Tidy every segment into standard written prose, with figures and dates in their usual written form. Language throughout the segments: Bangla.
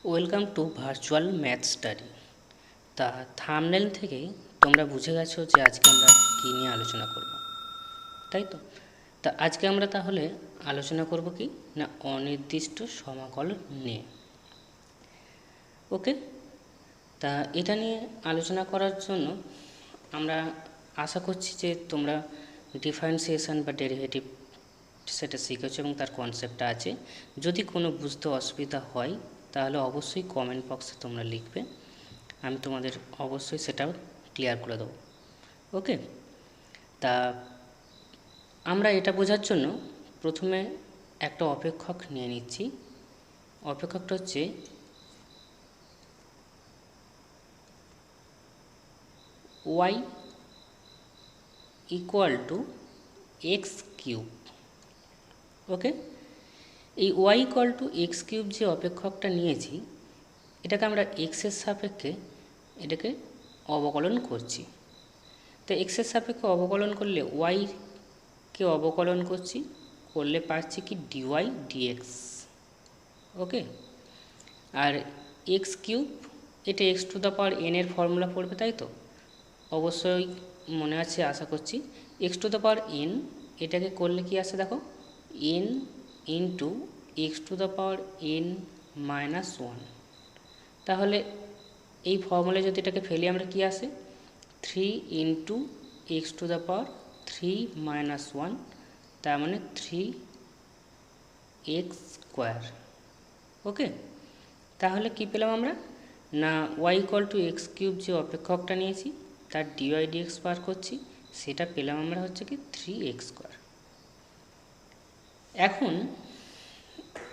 Welcome to virtual math study. তা থাম্বনেল থেকেই তোমরা বুঝে গেছো যে আজকে আমরা কী নিয়ে আলোচনা করব, তাই তো? তা আজকে আমরা তাহলে আলোচনা করব কি না, অনির্দিষ্ট সমাকলন নিয়ে। ওকে, তা এটা নিয়ে আলোচনা করার জন্য আমরা আশা করছি যে তোমরা ডিফারেন্সিয়েশন বা ডেরিভেটিভ সেটা শিখেছো এবং তার কনসেপ্টটা আছে। যদি কোনো বুঝতে অসুবিধা হয় তাহলে অবশ্যই কমেন্ট বক্সে তোমরা লিখবে, আমি তোমাদের অবশ্যই সেটাও ক্লিয়ার করে দেবো। ওকে, তা আমরা এটা বোঝার জন্য প্রথমে একটা অপেক্ষক নিয়ে নিচ্ছি। অপেক্ষকটা হচ্ছে y equal to x cube. Okay, এই y equal to x cube যে অপেক্ষকটা নিয়েছি, এটাকে আমরা এক্সের সাপেক্ষে এটাকে অবকলন করছি। তো এক্সের সাপেক্ষে অবকলন করলে ওয়াইকে অবকলন করলে পাচ্ছি কি ডিওয়াই ডিএক্স। ওকে, আর এক্স কিউব এটা x to the power N এর ফর্মুলা পড়বে, তাই তো? অবশ্যই মনে আছে আশা করছি। X to the power N এটাকে করলে কি আসে দেখো, N into x to the power n minus one. তাহলে এই ফর্মুলা যদি এটাকে ফেলি আমরা কি আসে, 3 into x to the power 3 minus one, তার মানে 3x স্কোয়ার। ওকে, তাহলে কি পেলাম আমরা না, y equal to x cube যে অপেক্ষকটা নিয়েছি তার ডিওয়াই ডিএক্স বার করছি, সেটা পেলাম আমরা হচ্ছে কি 3x স্কোয়ার। এখন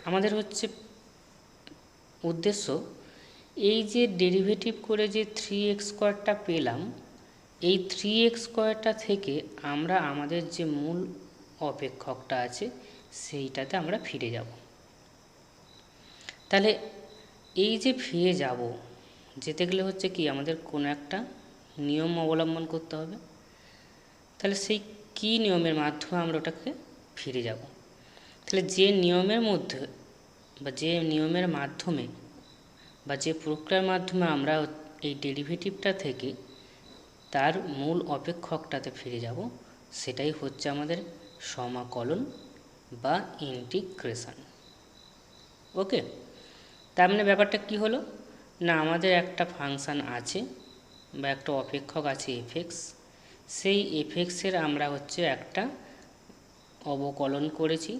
আমাদের হচ্ছে উদ্দেশ্য, এই যে ডেরিভেটিভ করে যে 3x স্কোয়ারটা পেলাম, এই 3x স্কোয়ারটা থেকে আমরা আমাদের যে মূল অপেক্ষকটা আছে সেইটাতে আমরা ফিরে যাব। তাহলে এই যে ফিরে যাব, যেতে গেলে হচ্ছে কি আমাদের কোনো একটা নিয়ম অবলম্বন করতে হবে। তাহলে সেই কী নিয়মের মাধ্যমে আমরা ওটাকে ফিরে যাব? তাহলে যে নিয়মের মধ্যে বা যে নিয়মের মাধ্যমে বা যে প্রক্রিয়ার মাধ্যমে আমরা এই ডেরিভেটিভটা থেকে তার মূল অপেক্ষকটাতে ফিরে যাব, সেটাই হচ্ছে আমাদের সমাকলন বা ইন্টিগ্রেশন। ওকে, তার মানে ব্যাপারটা কি হলো না, আমাদের একটা ফাংশান আছে বা একটা অপেক্ষক আছে এফএক্স, সেই এফএক্সের আমরা হচ্ছে একটা অবকলন করেছি,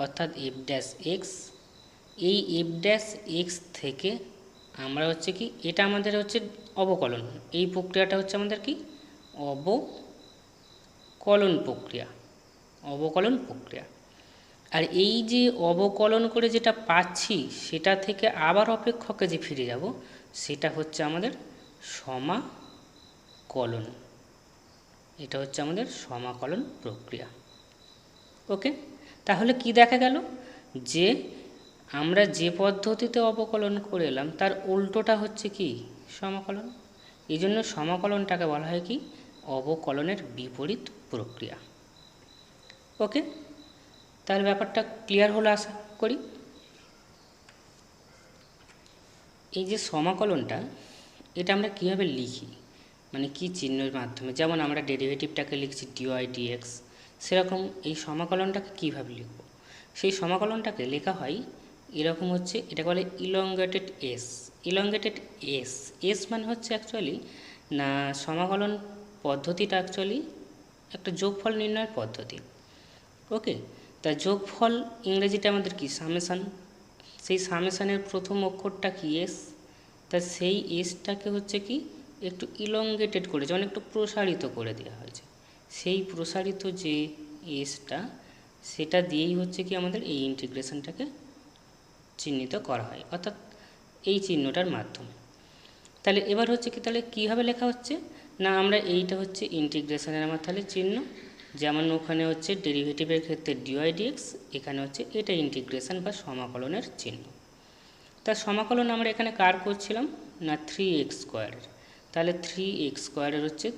অর্থাৎ এফ ড্যাশ এক্স। এই এফ ড্যাশ এক্স থেকে আমরা হচ্ছে কি, এটা আমাদের হচ্ছে অবকলন, এই প্রক্রিয়াটা হচ্ছে আমাদের কি অবকলন প্রক্রিয়া। আর এই যে অবকলন করে যেটা পাচ্ছি সেটা থেকে আবার অপেক্ষকে যে ফিরে যাব, সেটা হচ্ছে আমাদের সমাকলন। এটা হচ্ছে আমাদের সমাকলন প্রক্রিয়া। ওকে, তাহলে কি দেখা গেল যে আমরা যে পদ্ধতিতে অবকলন করে এলাম তার উল্টোটা হচ্ছে কি সমাকলন। এই জন্য সমাকলনটাকে বলা হয় কি অবকলনের বিপরীত প্রক্রিয়া। ওকে, তাহলে ব্যাপারটা ক্লিয়ার হলো আশা করি। এই যে সমাকলনটা, এটা আমরা কীভাবে লিখি, মানে কি চিহ্নের মাধ্যমে, যেমন আমরা ডেরিভেটিভটাকে লিখছি ডিওয়াই ডিএক্স, সেরকম এই সমাকলনটাকে কীভাবে লিখব? সেই সমাকলনটাকে লেখা হয় এরকম, হচ্ছে এটা বলে elongated S. Elongated S, S মানে হচ্ছে অ্যাকচুয়ালি না, সমাকলন পদ্ধতিটা অ্যাকচুয়ালি একটা যোগফল নির্ণয়ের পদ্ধতি। ওকে, তা যোগফল ইংরেজিটা আমাদের কি সামেশান। সেই সামেশানের প্রথম অক্ষরটা কি এস, তা সেই এসটাকে হচ্ছে কি একটু ইলংগেটেড করেছে, মানে একটু প্রসারিত করে দেওয়া হয়েছে। সেই প্রসারিত যে এসটা, সেটা দিয়েই হচ্ছে কি আমাদের এই ইন্টিগ্রেশনটাকে চিহ্নিত করা হয়, অর্থাৎ এই চিহ্নটার মাধ্যমে। তাহলে এবার হচ্ছে কি, তাহলে কীভাবে লেখা হচ্ছে না, আমরা এইটা হচ্ছে ইন্টিগ্রেশনের আমার তাহলে চিহ্ন, যেমন ওখানে হচ্ছে ডেরিভেটিভের ক্ষেত্রে ডিওয়াই ডিএক্স, এখানে হচ্ছে এটা ইন্টিগ্রেশন বা সমাকলনের চিহ্ন। তার সমাকলন আমরা এখানে কার করছিলাম না 3x স্কোয়ারের। তাহলে 3x স্কোয়ারের হচ্ছে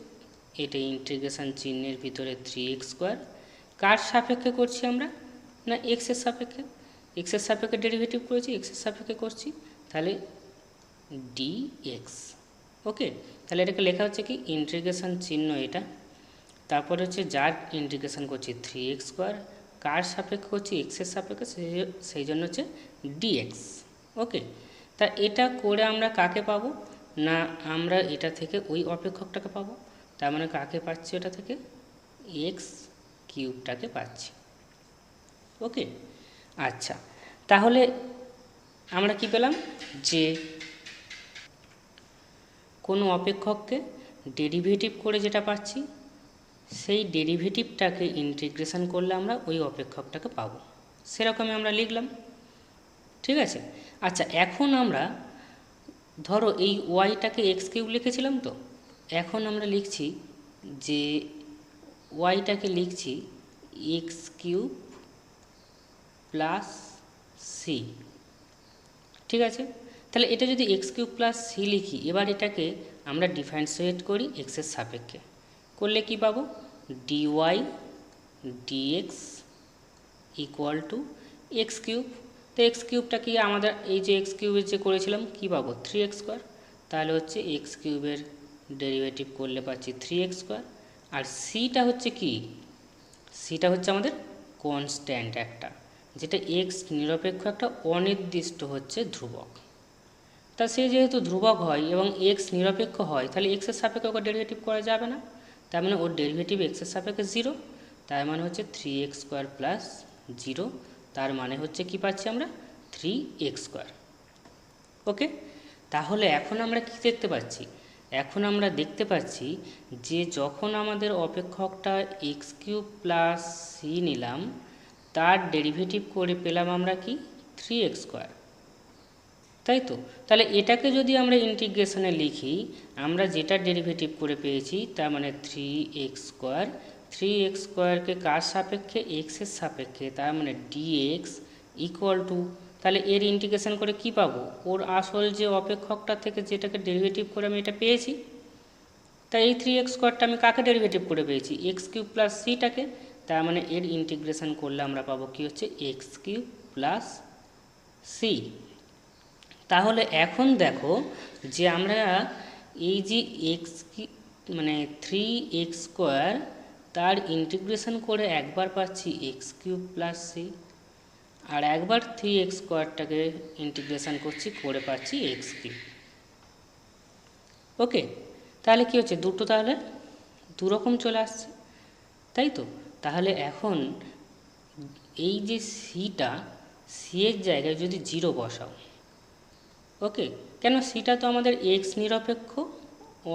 এটা ইন্টিগ্রেশন চিহ্নের ভিতরে 3x স্কোয়ার, কার সাপেক্ষে করছি আমরা না এক্সের সাপেক্ষে। এক্সের সাপেক্ষে ডেরিভেটিভ করেছি, এক্সের সাপেক্ষে করছি, তাহলে dx। ওকে, তাহলে এটাকে লেখা হচ্ছে কি ইন্টিগ্রেশন চিহ্ন এটা, তারপরে হচ্ছে যার ইন্টিগ্রেশন করছি 3x², কার সাপেক্ষে করছি এক্সের সাপেক্ষে, সেই জন্য হচ্ছে dx। ওকে, তা এটা করে আমরা কাকে পাবো না, আমরা এটা থেকে ওই অপেক্ষকটাকে পাবো, তার মানে কাকে পাচ্ছি, এটা থেকে x³ পাচ্ছি। ওকে, আচ্ছা, তাহলে আমরা কি পেলাম যে কোনো অপেক্ষককে ডেরিভেটিভ করে যেটা পাচ্ছি সেই ডেরিভেটিভটাকে ইন্টিগ্রেশন করলে আমরা ওই অপেক্ষকটাকে পাবো, সেরকমই আমরা লিখলাম। ঠিক আছে, আচ্ছা, এখন আমরা ধরো এই ওয়াইটাকে x³ লিখেছিলাম, তো এখন আমরা লিখছি যে ওয়াইটাকে লিখছি x³ প্লাস সি। ঠিক আছে, তাহলে এটা যদি x³ প্লাস সি লিখি, এবার এটাকে আমরা ডিফারেন্সিয়েট করি এক্সের সাপেক্ষে, করলে কি পাবো, dy dx equal to x³। তো x³ কি আমাদের এই যে x³ যে করেছিলাম কি পাবো 3x², তাহলে হচ্ছে x³ ডেরিভেটিভ করলে পাচ্ছি 3x²। আর সিটা হচ্ছে কি, সিটা হচ্ছে আমাদের কনস্ট্যান্ট একটা, যেটা এক্স নিরপেক্ষ একটা অনির্দিষ্ট হচ্ছে ধ্রুবক। তা সে যেহেতু ধ্রুবক হয় এবং এক্স নিরপেক্ষ হয়, তাহলে এক্সের সাপেক্ষে ওকে ডেরিভেটিভ করা যাবে না, তার মানে ওর ডেরিভেটিভ এক্সের সাপেক্ষে 0, তার মানে হচ্ছে 3x² প্লাস 0, তার মানে হচ্ছে কি পাচ্ছি আমরা 3x²। ওকে, তাহলে এখন আমরা কি দেখতে পাচ্ছি, এখন আমরা দেখতে পাচ্ছি যে যখন আমাদের অপেক্ষকটা x³ প্লাস সি নিলাম, তার ডেরিভেটিভ করে পেলাম আমরা কি 3x², তাই তো। তাহলে এটাকে যদি আমরা ইন্টিগ্রেশনে লিখি, আমরা যেটা ডেরিভেটিভ করে পেয়েছি তার মানে 3x², 3x²কে কার সাপেক্ষে এক্সের সাপেক্ষে, তার মানে dx ইকুয়াল টু, তাহলে এর ইন্টিগ্রেশন করে কি পাবো, ওর আসল যে অপেক্ষকটা থেকে যেটাকে ডেরিভেটিভ করে আমি এটা পেয়েছি, তাই এই 3x² আমি কাকে ডেরিভেটিভ করে পেয়েছি x³ প্লাস সিটাকে, তার মানে এর ইন্টিগ্রেশন করলে আমরা পাবো কি হচ্ছে x³ প্লাস সি। তাহলে এখন দেখো যে আমরা এই যে মানে 3x² তার ইন্টিগ্রেশন করে একবার পাচ্ছি x³ প্লাস সি, আর একবার 3x²টাকে ইন্টিগ্রেশন করছি করে পাচ্ছি x³। ওকে, তাহলে কি হচ্ছে, দুটো তাহলে দুরকম চলে আসছে, তাই তো। তাহলে এখন এই যে সিটা, সি এর জায়গায় যদি 0 বসাও, ওকে, কেন সিটা তো আমাদের এক্স নিরপেক্ষ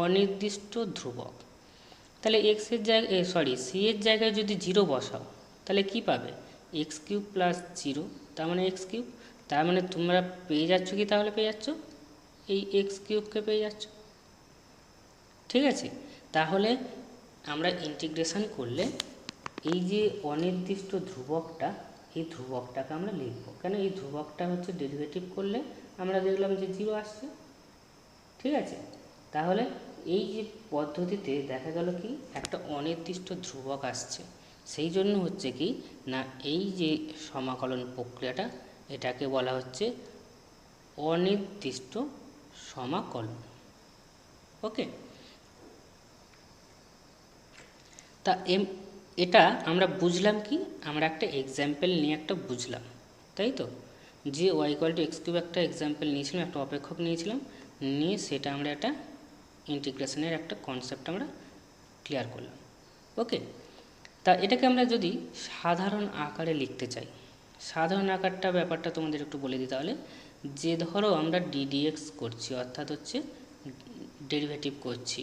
অনির্দিষ্ট ধ্রুবক, তাহলে এক্সের জায়গায় সি এর জায়গায় যদি 0 বসাও, তাহলে কি পাবে x³ প্লাস 0, তার মানে x³, তার মানে তোমরা পেয়ে যাচ্ছ কি, তাহলে পেয়ে যাচ্ছ এই x³ পেয়ে যাচ্ছ। ঠিক আছে, তাহলে আমরা ইন্টিগ্রেশন করলে এই যে অনির্দিষ্ট ধ্রুবকটা, এই ধ্রুবকটাকে আমরা লিখব, কেন এই ধ্রুবকটা হচ্ছে ডেরিভেটিভ করলে আমরা দেখলাম যে 0 আসছে। ঠিক আছে, তাহলে এই যে পদ্ধতিতে দেখা গেল কি একটা অনির্দিষ্ট ধ্রুবক আসছে, সেই জন্য হচ্ছে কি না এই যে সমাকলন প্রক্রিয়াটা, এটাকে বলা হচ্ছে অনির্দিষ্ট সমাকলন। ওকে, তা এটা আমরা বুঝলাম কি, আমরা একটা এক্সাম্পল নিয়ে একটা বুঝলাম, তাই তো, যে y=x³ একটা এক্সাম্পল নিয়েছিলাম, একটা অপেক্ষক নিয়েছিলাম, নিয়ে সেটা আমরা একটা ইন্টিগ্রেশনের একটা কনসেপ্ট আমরা ক্লিয়ার করলাম। ওকে, তা এটাকে আমরা যদি সাধারণ আকারে লিখতে চাই, সাধারণ আকারটা ব্যাপারটা তোমাদের একটু বলে দিই তাহলে, যে ধরো আমরা ddx করছি, অর্থাৎ হচ্ছে ডেরিভেটিভ করছি,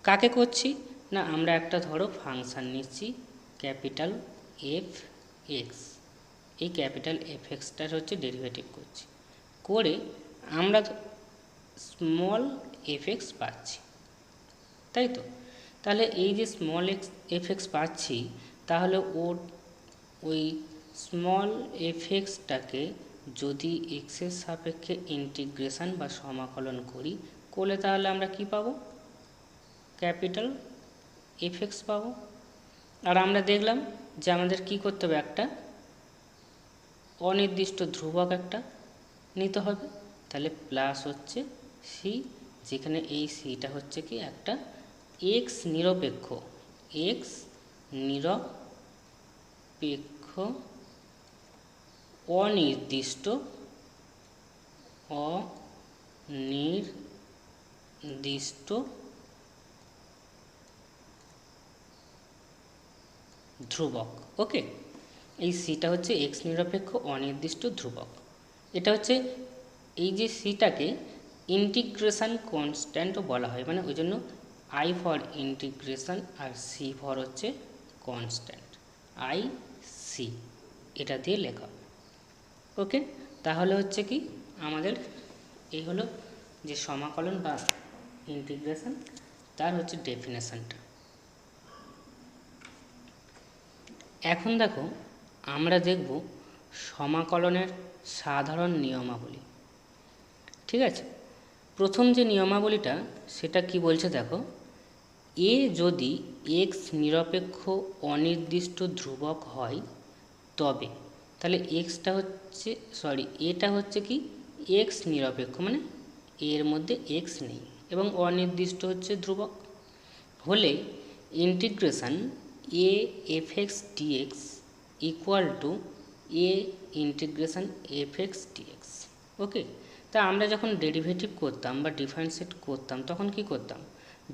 কাকে করছি না আমরা একটা ধরো ফাংশান নিচ্ছি ক্যাপিটাল f(x), এই ক্যাপিটাল f(x)টার হচ্ছে ডেরিভেটিভ করছি, করে আমরা স্মল f(x) পাচ্ছি, তাই তো। তাহলে এই যে স্মল f(x) পাচ্ছি, তাহলে ওই স্মল f(x)টাকে যদি এক্সের সাপেক্ষে ইন্টিগ্রেশন বা সমাকলন করি, করলে তাহলে আমরা কি পাবো, ক্যাপিটাল f(x) পাবো। আর আমরা দেখলাম যে আমাদের কি করতে হবে, একটা অনির্দিষ্ট ধ্রুবক একটা নিতে হবে, তাহলে প্লাস হচ্ছে সি, যেখানে এই সিটা হচ্ছে কি একটা এক্স নিরপেক্ষ, এক্স নিরপেক্ষ অনির্দিষ্ট ধ্রুবক। ওকে, এই সিটা হচ্ছে এক্স নিরপেক্ষ অনির্দিষ্ট ধ্রুবক। এটা হচ্ছে এই যে সিটাকে ইন্টিগ্রেশন কনস্ট্যান্টও বলা হয়, মানে ওই জন্য আই ফর ইন্টিগ্রেশন আর সি ফর হচ্ছে কনস্ট্যান্ট, আই সি এটা দিয়ে লেখা। ওকে, তাহলে হচ্ছে কি আমাদের এই হলো যে সমাকলন বা ইন্টিগ্রেশন, তার হচ্ছে ডেফিনেশনটা। এখন দেখো আমরা দেখব সমাকলনের সাধারণ নিয়মাবলী। ঠিক আছে, প্রথম যে নিয়মাবলীটা সেটা কি বলছে দেখো, এ যদি এক্স নিরপেক্ষ অনির্দিষ্ট ধ্রুবক হয় তবে, তাহলে এক্সটা হচ্ছে এটা হচ্ছে কি এক্স নিরপেক্ষ, মানে এর মধ্যে এক্স নেই এবং অনির্দিষ্ট হচ্ছে ধ্রুবক হলে integration a f x dx equal to a integration f x dx. Okay, তা আমরা যখন ডেরিভেটিভ করতাম বা ডিফারেন্সিয়েট করতাম তখন কি করতাম,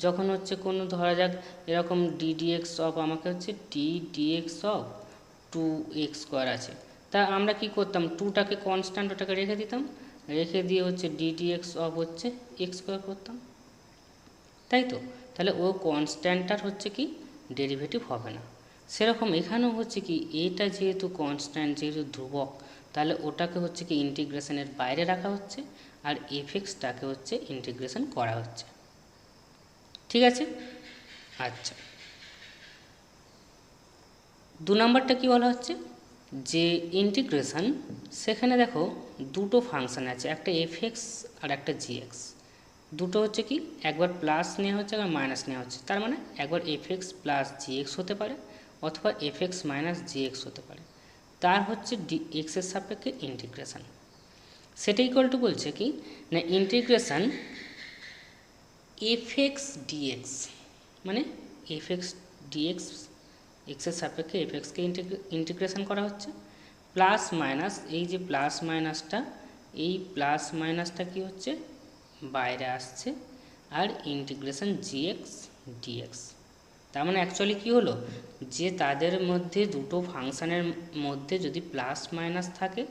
যখন হচ্ছে কোনো ধরা যাক এরকম ডিডিএক্স অফ আমাকে হচ্ছে ডিডিএক্স অফ 2x স্কোয়ার আছে, তা আমরা কি করতাম, টুটাকে কনস্ট্যান্ট ওটাকে রেখে দিতাম, রেখে দিয়ে হচ্ছে ডিডিএক্স অফ হচ্ছে এক্স স্কোয়ার করতাম, তাই তো। তাহলে ও কনস্ট্যান্টটার হচ্ছে কি ডেরিভেটিভ হবে না। সেরকম এখানেও হচ্ছে কি এটা যেহেতু কনস্ট্যান্ট, যেহেতু ধ্রুবক, তাহলে ওটাকে হচ্ছে কি ইন্টিগ্রেশনের বাইরে রাখা হচ্ছে আর এফএক্সটাকে হচ্ছে ইন্টিগ্রেশন করা হচ্ছে। ঠিক আছে, আচ্ছা 2 নম্বরটা কি বলা হচ্ছে যে ইন্টিগ্রেশন, সেখানে দেখো দুটো ফাংশান আছে, একটা এফএক্স আর একটা জিএক্স। দুটো হচ্ছে কি একবার প্লাস নেওয়া হচ্ছে আর মাইনাস নেওয়া হচ্ছে, তার মানে একবার এফএক্স প্লাস জিএক্স হতে পারে অথবা এফএক্স মাইনাস জিএক্স হতে পারে, তার হচ্ছে এক্সের সাপেক্ষে ইন্টিগ্রেশন। সেটা ইকুয়াল টু বলছে কি না ইন্টিগ্রেশন এফএক্স ডিএক্স, মানে এফএক্স ডিএক্স এক্সের সাপেক্ষে এফএক্সকে ইন্টিগ্রেশন করা হচ্ছে, প্লাস মাইনাস এই যে প্লাস মাইনাসটা, এই প্লাস মাইনাসটা কি হচ্ছে বাইরে আসছে আর ইন্টিগ্রেশন জিএক্স ডিএক্স। তার মানে অ্যাকচুয়ালি কী হলো যে তাদের মধ্যে দুটো ফাংশানের মধ্যে যদি প্লাস মাইনাস থাকে,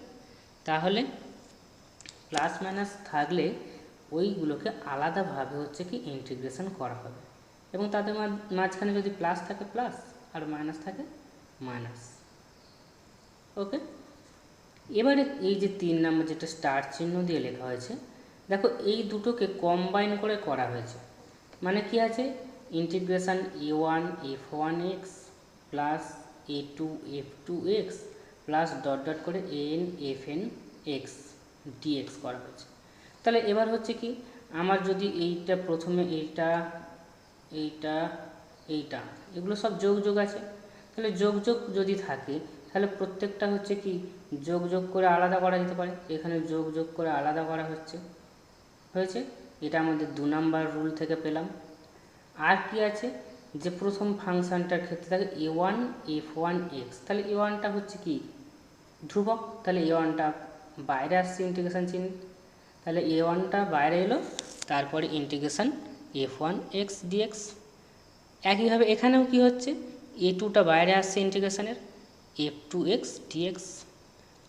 তাহলে প্লাস মাইনাস থাকলে ওইগুলোকে আলাদাভাবে হচ্ছে কি ইন্টিগ্রেশন করা হবে, এবং তাদের মাঝখানে যদি প্লাস থাকে প্লাস আর মাইনাস থাকে মাইনাস। ওকে, এবারে এই যে 3 নম্বর যেটা স্টার চিহ্ন দিয়ে লেখা হয়েছে, দেখো এই দুটোকে কম্বাইন করে করা হয়েছে, মানে কি আছে integration a1 f1x plus a2 f2x plus dot dot করে an fn x dx করা হয়েছে। তাহলে এবার হচ্ছে কি আমার যদি এইটা প্রথমে এইটা এইটা এইটা এগুলো সব যোগ আছে, তাহলে যোগ যদি থাকে তাহলে প্রত্যেকটা হচ্ছে কি যোগ করে আলাদা করা যেতে পারে, এখানে যোগ করে আলাদা করা হয়েছে, এটা আমাদের 2 নম্বর রুল থেকে পেলাম। আর কি আছে যে প্রথম ফাংশানটার ক্ষেত্রে থাকে a1 f1x, তাহলে a1টা হচ্ছে কি ধ্রুবক, তাহলে a1টা বাইরে আসছে ইন্টিগ্রেশন চিহ্ন, তাহলে a1টা বাইরে এলো, তারপরে ইন্টিগ্রেশন f1x dx। একইভাবে এখানেও কি হচ্ছে a2টা বাইরে আসছে ইন্টিগ্রেশনের f2x dx,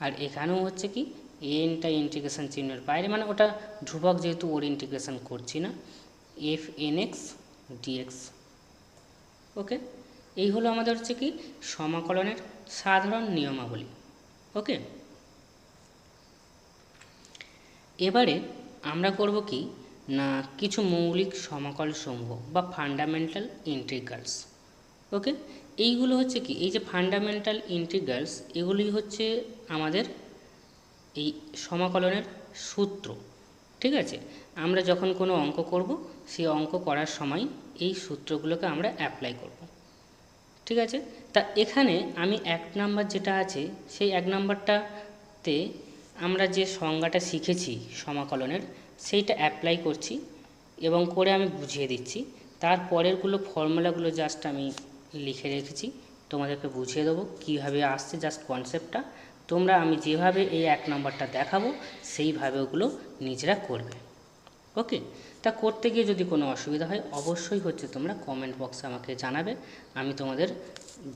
আর এখানেও হচ্ছে কি এনটা ইন্টিগ্রেশন চিহ্নের বাইরে, মানে ওটা ধ্রুবক যেহেতু ওর ইন্টিগ্রেশন করছি না, fnx dx। ওকে, এই হলো আমাদের হচ্ছে কি সমাকলনের সাধারণ নিয়মাবলী। ওকে, এবারে আমরা করব কি না কিছু মৌলিক সমাকল সমূহ বা ফান্ডামেন্টাল ইন্টিগ্রালস। ওকে, এইগুলো হচ্ছে কি এই যে ফান্ডামেন্টাল ইন্টিগ্রালস, এগুলি হচ্ছে আমাদের এই সমাকলনের সূত্র। ঠিক আছে, আমরা যখন কোনো অঙ্ক করব সেই অঙ্ক করার সময় এই সূত্রগুলোকে আমরা অ্যাপ্লাই করব। ঠিক আছে, তা এখানে আমি 1 নাম্বার যেটা আছে সেই 1 নাম্বারটাতে আমরা যে সংজ্ঞাটা শিখেছি সমাকলনের সেইটা অ্যাপ্লাই করছি এবং করে আমি বুঝিয়ে দিচ্ছি। তারপরেরগুলো ফর্মুলাগুলো জাস্ট আমি লিখে রেখেছি, তোমাদেরকে বুঝিয়ে দেবো কীভাবে আসছে জাস্ট কনসেপ্টটা। তোমরা আমি যেভাবে এই 1 নম্বরটা দেখাবো সেইভাবে ওগুলো নিজেরা করবে। ওকে, তা করতে গিয়ে যদি কোনো অসুবিধা হয় অবশ্যই হচ্ছে তোমরা কমেন্ট বক্সে আমাকে জানাবে, আমি তোমাদের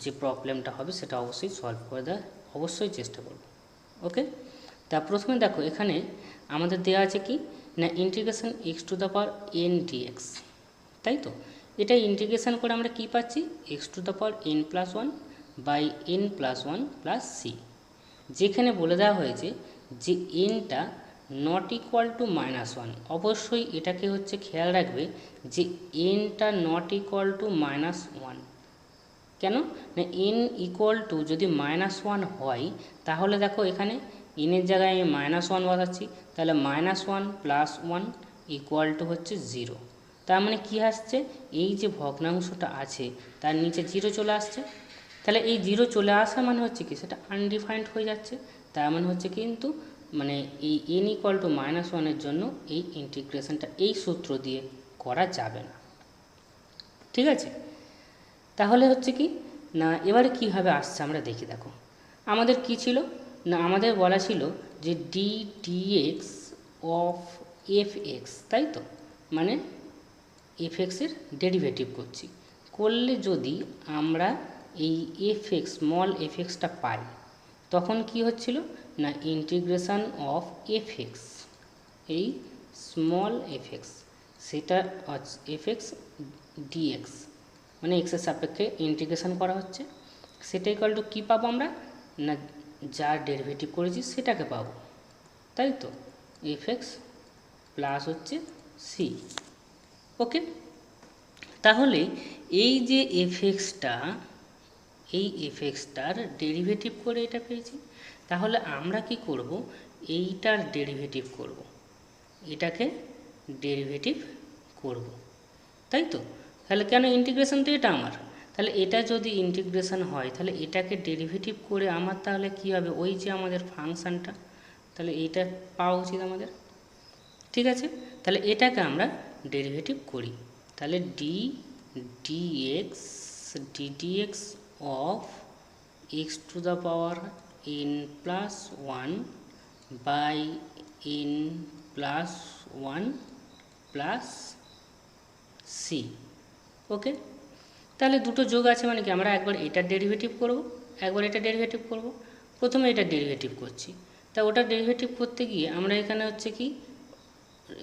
যে প্রবলেমটা হবে সেটা অবশ্যই সলভ করে দেওয়ার অবশ্যই চেষ্টা করব। ওকে, তা প্রথমে দেখো এখানে আমাদের দেওয়া আছে কি না integration x to the power n dx, তাই তো। এটা ইন্টিগ্রেশন করে আমরা কি পাচ্ছি, x to the power n plus one by n plus one plus c. যেখানে বলে দেওয়া হয়েছে যে এনটা not equal to minus one, অবশ্যই এটাকে হচ্ছে খেয়াল রাখবে যে এনটা not equal to minus one. কেন না এন ইকুয়াল টু যদি মাইনাস ওয়ান হয় তাহলে দেখো এখানে এনের জায়গায় আমি মাইনাস ওয়ান বসাচ্ছি, তাহলে minus one plus one equal to হচ্ছে জিরো। তার মানে কী আসছে, এই যে ভগ্নাংশটা আছে তার নিচে জিরো চলে আসছে। তাহলে এই জিরো চলে আসা মানে হচ্ছে কি সেটা আনডিফাইন্ড হয়ে যাচ্ছে। তার মানে হচ্ছে কিন্তু মানে এই এন ইকুয়াল টু মাইনাস ওয়ানের জন্য এই ইন্টিগ্রেশনটা এই সূত্র দিয়ে করা যাবে না। ঠিক আছে, তাহলে হচ্ছে কি না এবারে কীভাবে আসছে আমরা দেখি। দেখো আমাদের কি ছিল না আমাদের বলা ছিল যে d dx of f x, তাই তো, মানে এফ এক্সের ডেরিভেটিভ করছি। করলে যদি আমরা এই এফ এক্স স্মল এফ এক্সটা পাই তখন কি হচ্ছিল না ইন্টিগ্রেশন অফ এফ এক্স, এই স্মল এফ এক্স সেটা এফ এক্স ডিএক্স মানে এক্সের সাপেক্ষে ইন্টিগ্রেশন করা হচ্ছে, সেটা ইকুয়াল টু কী পাবো আমরা না যার ডেরিভেটিভ করেছি সেটাকে পাবো, তাই তো, এফ এক্স প্লাস হচ্ছে সি। ওকে, তাহলে এই যে এফ এক্সটা এই এফ এক্সটার ডেরিভেটিভ করে এটা পেয়েছি, তাহলে আমরা কি করব এইটার ডেরিভেটিভ করব, এটাকে ডেরিভেটিভ করব, তাই তো। তাহলে কেন ইন্টিগ্রেশন তো এটা আমার, তাহলে এটা যদি ইন্টিগ্রেশন হয় তাহলে এটাকে ডেরিভেটিভ করে আমার তাহলে কী হবে ওই যে আমাদের ফাংশানটা, তাহলে এইটা পাওয়া উচিত আমাদের। ঠিক আছে, তাহলে এটাকে আমরা ডেরিভেটিভ করি, তাহলে d dx d dx of x to the power n plus one by n plus one plus c. Okay, তাহলে দুটো যোগ আছে মানে কি আমরা একবার এটার ডেরিভেটিভ করব একবার এটা ডেরিভেটিভ করব। প্রথমে এটা ডেরিভেটিভ করছি, তা ওটা ডেরিভেটিভ করতে গিয়ে আমরা এখানে হচ্ছে কি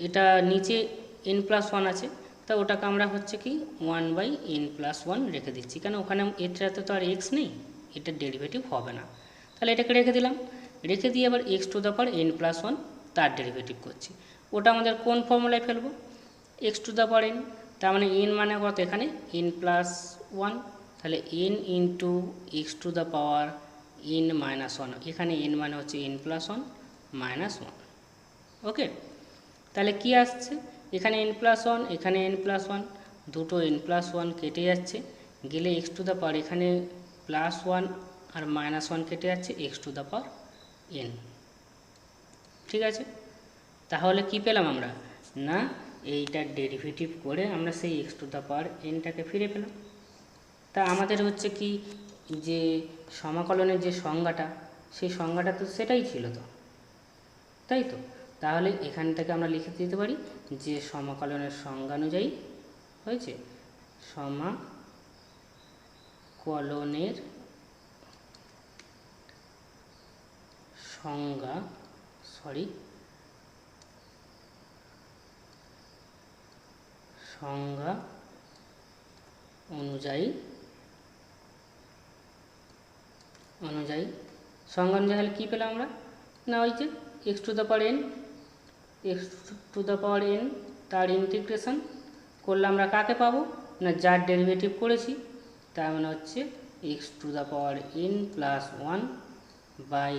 এটা নিচে এন প্লাস ওয়ান আছে, তা ওটাকে আমরা হচ্ছে কি one by n plus one রেখে দিচ্ছি, কেন ওখানে এটাতে তো আর এক্স নেই, এটার ডেরিভেটিভ হবে না। তাহলে এটাকে রেখে দিলাম, রেখে দিয়ে আবার x to the power n plus one তার ডেরিভেটিভ করছি। ওটা আমাদের কোন ফর্মুলায় ফেলবো, x to the power n, তার মানে এন মানে কত এখানে এন প্লাস ওয়ান, তাহলে n into x to the power n minus one, এখানে এন মানে হচ্ছে n plus one minus one. Okay, তাহলে কি আসছে এখানে এন প্লাস ওয়ান এখানে এন প্লাস ওয়ান, দুটো এন প্লাস ওয়ান কেটে যাচ্ছে, গেলে এক্স টু দ্য পাওয়ার এখানে প্লাস ওয়ান আর মাইনাস ওয়ান কেটে যাচ্ছে x to the power N. ঠিক আছে, তাহলে কি পেলাম আমরা না এইটার ডেরিভেটিভ করে আমরা সেই এক্স টু দ্য পাওয়ার এনটাকে ফিরে পেলাম। তা আমাদের হচ্ছে কি যে সমাকলনের যে সংজ্ঞাটা সেই সংজ্ঞাটা তো সেটাই ছিল তো, তাই তো। তাহলে এখান থেকে আমরা লিখে দিতে পারি যে সমাকলনের সংজ্ঞা অনুযায়ী হয়েছে সমাকলনের সংজ্ঞা সংজ্ঞা অনুযায়ী সংজ্ঞা অনুযায়ী কী পেলাম আমরা না ওই যে x to the power n তার ইন্টিগ্রেশন করলে আমরা কাকে পাবো না যার ডেরিভেটিভ করেছি, তার মানে হচ্ছে x to the power n plus one by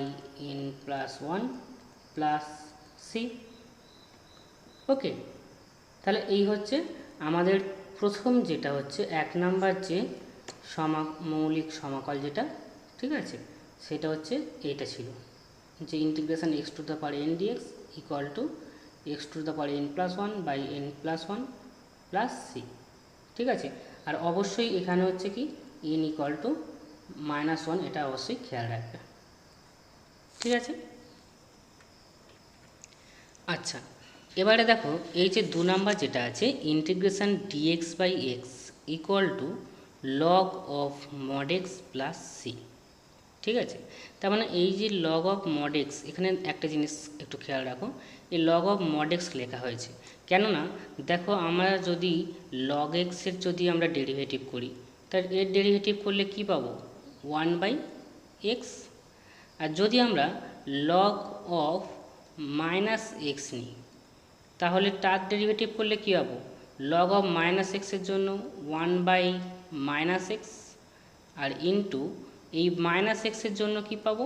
n plus one plus c. Okay, তাহলে এই হচ্ছে আমাদের প্রথম যেটা হচ্ছে 1 নাম্বার যে মৌলিক সমাকল যেটা, ঠিক আছে, সেটা হচ্ছে এইটা ছিল যে integration x to the power n dx equal to x to the power n plus one by n plus one plus c. ঠিক আছে, আর অবশ্যই এখানে হচ্ছে কি n equal to minus one, এটা অবশ্যই খেয়াল রাখবে। ঠিক আছে, আচ্ছা এবারে দেখো এই যে 2 নাম্বার যেটা আছে integration dx by x equal to log of mod x plus c. ঠিক আছে, তার মানে এই যে লগ অফ মড এক্স, এখানে একটা জিনিস একটু খেয়াল রাখো, এই লগ অফ মড এক্স লেখা হয়েছে কেননা দেখো আমরা যদি লগ এক্সের যদি আমরা ডেরিভেটিভ করি, তার এর ডেরিভেটিভ করলে কি পাবো 1/x, আর যদি আমরা লগ অফ মাইনাস এক্স নিই তাহলে তার ডেরিভেটিভ করলে কী পাবো লগ অফ মাইনাস এক্সের জন্য 1/-x, আর ইন্টু এই মাইনাস এক্সের জন্য কি পাবো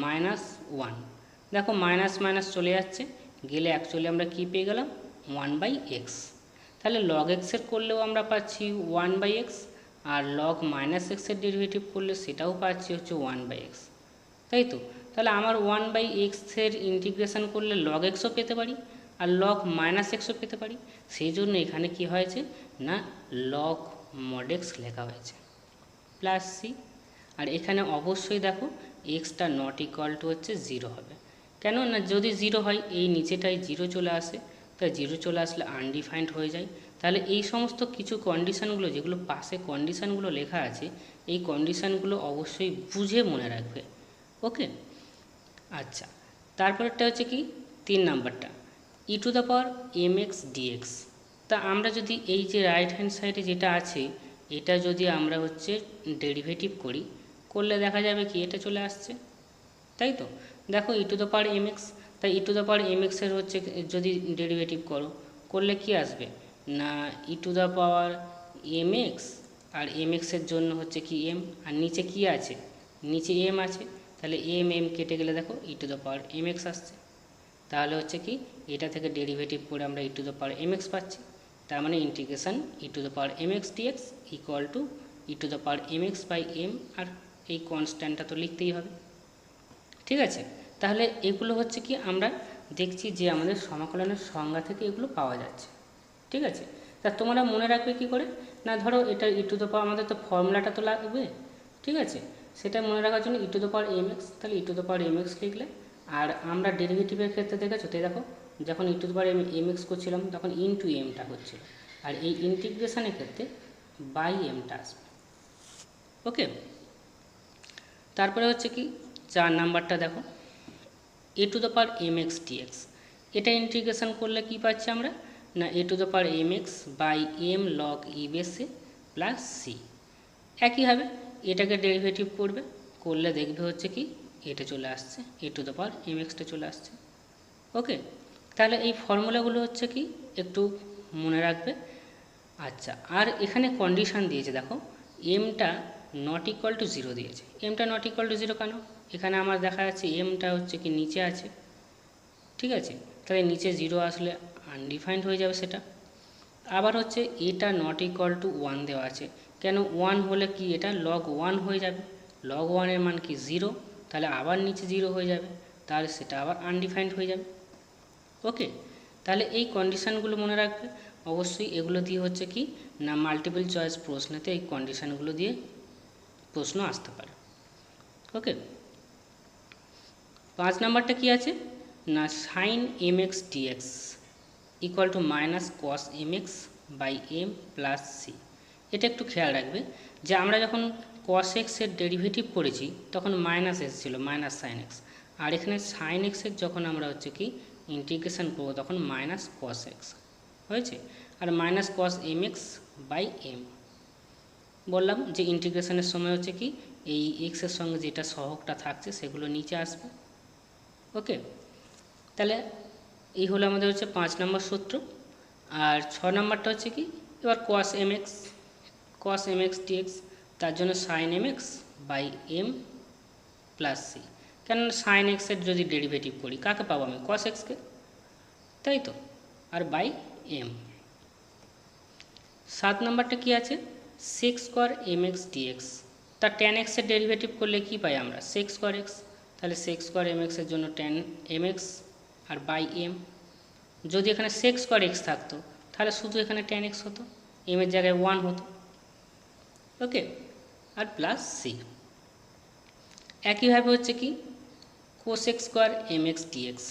-1। দেখো মাইনাস মাইনাস চলে যাচ্ছে, গেলে অ্যাকচুয়ালি আমরা কি পেয়ে গেলাম 1/x। তাহলে লগ এক্সের করলেও আমরা পাচ্ছি 1/x, আর লগ মাইনাস এক্সের ডেরিভেটিভ করলে সেটাও পাচ্ছি হচ্ছে 1/x, তাই তো। তাহলে আমার 1/x-এর ইন্টিগ্রেশন করলে লগ এক্সও পেতে পারি আর লগ মাইনাস এক্সও পেতে পারি, সেই জন্য এখানে কি হয়েছে না লগ মড এক্স লেখা হয়েছে প্লাস সি। আর এখানে অবশ্যই দেখো এক্সটা নট ইকুয়াল টু হচ্ছে 0 হবে, কেন না যদি 0 হয় এই নিচেটায় 0 চলে আসে, তাই 0 চলে আসলে আনডিফাইন্ড হয়ে যায়। তাহলে এই সমস্ত কিছু কন্ডিশানগুলো যেগুলো পাশে কন্ডিশানগুলো লেখা আছে, এই কন্ডিশানগুলো অবশ্যই বুঝে মনে রাখবে। ওকে, আচ্ছা তারপরেরটা হচ্ছে কি 3 নাম্বারটা e to the power m x dx. তা আমরা যদি এই যে রাইট হ্যান্ড সাইডে যেটা আছে এটা যদি আমরা হচ্ছে ডেরিভেটিভ করি, করলে দেখা যাবে কি এটা চলে আসছে, তাই তো। দেখো e to the power m x, তাই e to the power m এক্সের হচ্ছে যদি ডেরিভেটিভ করলে কি আসবে না e to the power m x, আর এম এক্সের জন্য হচ্ছে কি এম, আর নিচে কি আছে নিচে এম আছে, তাহলে এম এম কেটে গেলে দেখো e to the power m x আসছে। তাহলে হচ্ছে কি এটা থেকে ডেরিভেটিভ করে আমরা e to the power m x পাচ্ছি, তার মানে integration e to the power m x dx equal to e to the power m x by m, আর এই কনস্ট্যান্টটা তো লিখতেই হবে। ঠিক আছে, তাহলে এগুলো হচ্ছে কি আমরা দেখছি যে আমাদের সমাকলনের সংজ্ঞা থেকে এগুলো পাওয়া যাচ্ছে। ঠিক আছে, তা তোমরা মনে রাখবে কি করে না ধরো এটা ই টু দ্য পাওয়ার আমাদের তো ফর্মুলাটা তো লাগবে, ঠিক আছে, সেটা মনে রাখার জন্য e to the power m x, তাহলে e to the power m x লিখলে, আর আমরা ডেরিভেটিভের ক্ষেত্রে দেখেছো তো দেখো যখন e to the power m x করছিলাম তখন ইনটু এমটা হচ্ছিল, আর এই ইন্টিগ্রেশনের ক্ষেত্রে বাই এমটা আসবে। ওকে, তারপরে হচ্ছে কি 4 নাম্বারটা দেখো a to the power m x dx, এটা ইন্টিগ্রেশন করলে কি পাচ্ছি আমরা না a to the power m x by m log e বেসে প্লাস সি। একইভাবে এটাকে ডেরিভেটিভ করলে দেখবে হচ্ছে কি এটা চলে আসছে a to the power m এক্সটা চলে আসছে। ওকে, তাহলে এই ফর্মুলাগুলো হচ্ছে কি একটু মনে রাখবে। আচ্ছা, আর এখানে কন্ডিশান দিয়েছে দেখো এমটা নট ইকুয়াল টু 0 দিয়েছে, এমটা নট ইকুয়াল টু 0 কেন, এখানে আমার দেখা যাচ্ছে এমটা হচ্ছে কি নিচে আছে, ঠিক আছে, তাহলে নিচে 0 আসলে আনডিফাইন্ড হয়ে যাবে সেটা। আবার হচ্ছে এটা নট ইকুয়াল টু 1 দেওয়া আছে, কেন 1 হলে কি এটা লগ 1 হয়ে যাবে, লগ 1 এর মান কি 0, তাহলে আবার নিচে 0 হয়ে যাবে, তাহলে সেটা আবার আনডিফাইন্ড হয়ে যাবে। ওকে, তাহলে এই কন্ডিশানগুলো মনে রাখবে অবশ্যই, এগুলো দিয়ে হচ্ছে কি না মাল্টিপল চয়েস প্রশ্নেতে এই কন্ডিশানগুলো দিয়ে প্রশ্ন আসতে পারে। ওকে, 5 নাম্বারটা কি আছে না sine m x dx equal to minus cos m x by m plus c. এটা একটু খেয়াল রাখবে যে আমরা যখন কস এক্সের ডেরিভেটিভ করেছি তখন মাইনাস এসেছিলো মাইনাস সাইন এক্স, আর এখানে সাইন এক্সের যখন আমরা হচ্ছে কি ইন্টিগ্রেশন করবো তখন মাইনাস কস এক্স হয়েছে, আর minus cos m x by m বললাম যে ইন্টিগ্রেশনের সময় হচ্ছে কি এই এক্সের সঙ্গে যেটা সহগটা থাকছে সেগুলো নিচে আসবে। ওকে, তাহলে এই হলো আমাদের হচ্ছে 5 নম্বর সূত্র। আর 6 নম্বরটা হচ্ছে কি এবার কস এম এক্স ডিএক্স, তার জন্য sine m x by m plus c, কেননা সাইন এক্সের যদি ডেরিভেটিভ করি কাকে পাবো আমি কস এক্সকে, তাই তো, আর বাই এম। 7 নম্বরটা কি আছে sec square m x dx, তার ট্যান এক্সের ডেরিভেটিভ করলে কি পাই আমরা সেক স্কোয়ার এক্স, তাহলে সেক স্কোয়ার এম এক্সের জন্য টেন এম এক্স আর বাই এম। যদি এখানে সেক স্কোয়ার এক্স থাকতো তাহলে শুধু এখানে টেন এক্স হতো, এমের জায়গায় 1 হতো। ওকে, আর প্লাস সি। একইভাবে হচ্ছে কি cosec square m x dx.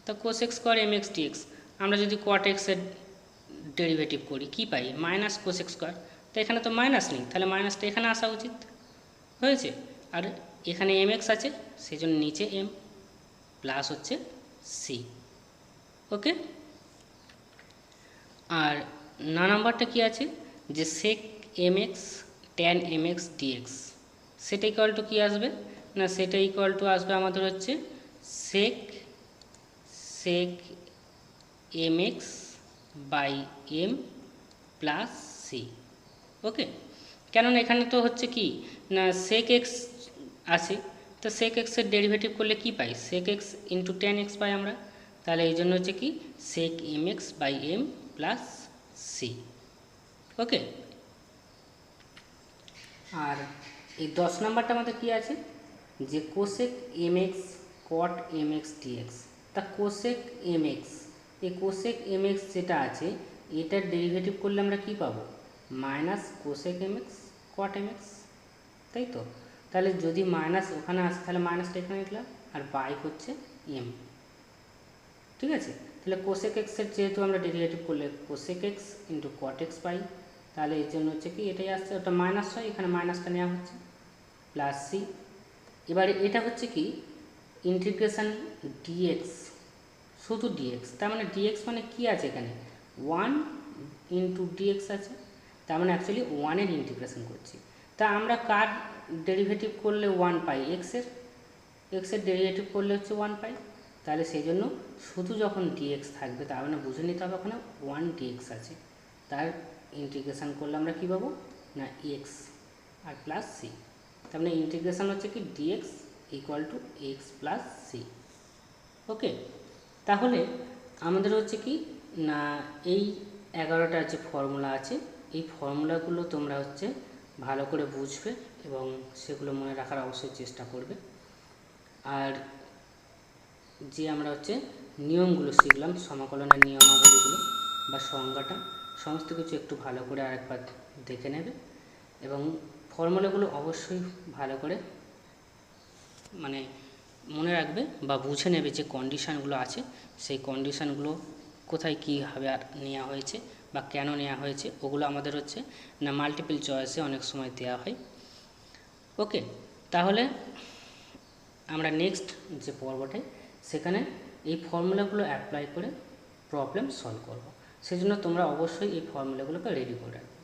তো cosec square m x dx আমরা যদি কট এক্সের ডেরিভেটিভ করি কি পাই? Minus cosec square. তো এখানে তো মাইনাস নেই, তাহলে মাইনাসটা এখানে আসা উচিত হয়েছে। আর এখানে এম এক্স আছে সেই জন্য নিচে এম প্লাস হচ্ছে সি। ওকে, আর না নাম্বারটা কি আছে যে sec m x tan m x dx, সেটা ইকুয়াল টু কী আসবে না, সেটা ইকুয়াল টু আসবে আমাদের হচ্ছে sec m x by m plus c. Okay, কেননা এখানে তো হচ্ছে কি না সেক এক্স আছে, তো সেক এক্সের ডেরিভেটিভ করলে কি পাই? Sec x into tan x পাই আমরা। তাহলে এই জন্য হচ্ছে কি sec m x by m plus c. Okay, আর এই 10 নাম্বারটা আমাদের কি আছে যে cosec m x cot m x dx. তা কোসেক এম এক্স, এই কোসেক এম এক্স যেটা আছে এটার ডেরিভেটিভ করলে আমরা কি পাবো? Minus cosec m x cot m x, তাই তো? তাহলে যদি মাইনাস ওখানে আসে তাহলে মাইনাসটা এখানে লিখলাম, আর বাই হচ্ছে এম। ঠিক আছে, তাহলে কোসেক এক্সের যেহেতু আমরা ডেরিভেটিভ করলে cosec x into cot x পাই, তাহলে এর জন্য হচ্ছে কি এটাই আসছে, ওটা মাইনাস হয়, এখানে মাইনাসটা নেওয়া হচ্ছে প্লাস সি। এবারে এটা হচ্ছে কি ইন্টিগ্রেশন ডিএক্স, শুধু ডিএক্স, তার মানে ডিএক্স মানে কি আছে এখানে 1 ইন্টু ডিএক্স আছে, তার মানে অ্যাকচুয়ালি 1-এর ইন্টিগ্রেশন করছি। তা আমরা কার ডেরিভেটিভ করলে 1 পাই? এক্সের ডেরিভেটিভ করলে হচ্ছে 1 পাই। তাহলে সেই জন্য শুধু যখন ডিএক্স থাকবে তার মানে বুঝে নিতে হবে ওখানে 1 ডিএক্স আছে, তার ইন্টিগ্রেশন করলে আমরা কী পাবো না এক্স আর প্লাস সি। তার মানে ইন্টিগ্রেশন হচ্ছে কি dx equal to x plus c. Okay, তাহলে আমাদের হচ্ছে কি না এই 11টা যে ফর্মুলা আছে এই ফর্মুলাগুলো তোমরা হচ্ছে ভালো করে বুঝবে এবং সেগুলো মনে রাখার অবশ্যই চেষ্টা করবে। আর যে আমরা হচ্ছে নিয়মগুলো শিখলাম, সমাকলনের নিয়মাবলীগুলো বা সংজ্ঞাটা, সমস্ত কিছু একটু ভালো করে আরেকবার দেখে নেবে এবং ফর্মুলাগুলো অবশ্যই ভালো করে মানে মনে রাখবে বা বুঝে নেবে যে কন্ডিশানগুলো আছে সেই কন্ডিশানগুলো কোথায় কীভাবে নেওয়া হয়েছে বা কেন নেওয়া হয়েছে, ওগুলো আমাদের হচ্ছে না মাল্টিপল চয়েসে অনেক সময় দেওয়া হয়। ওকে, তাহলে আমরা নেক্সট যে পর্বটায় সেখানে এই ফর্মুলাগুলো অ্যাপ্লাই করে প্রবলেম সলভ করব, সেজন্য তোমরা অবশ্যই এই ফর্মুলাগুলোকে রেডি করে রাখবে।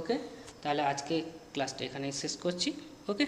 ওকে, তাহলে আজকে ক্লাসটা এখানেই শেষ করছি। ওকে।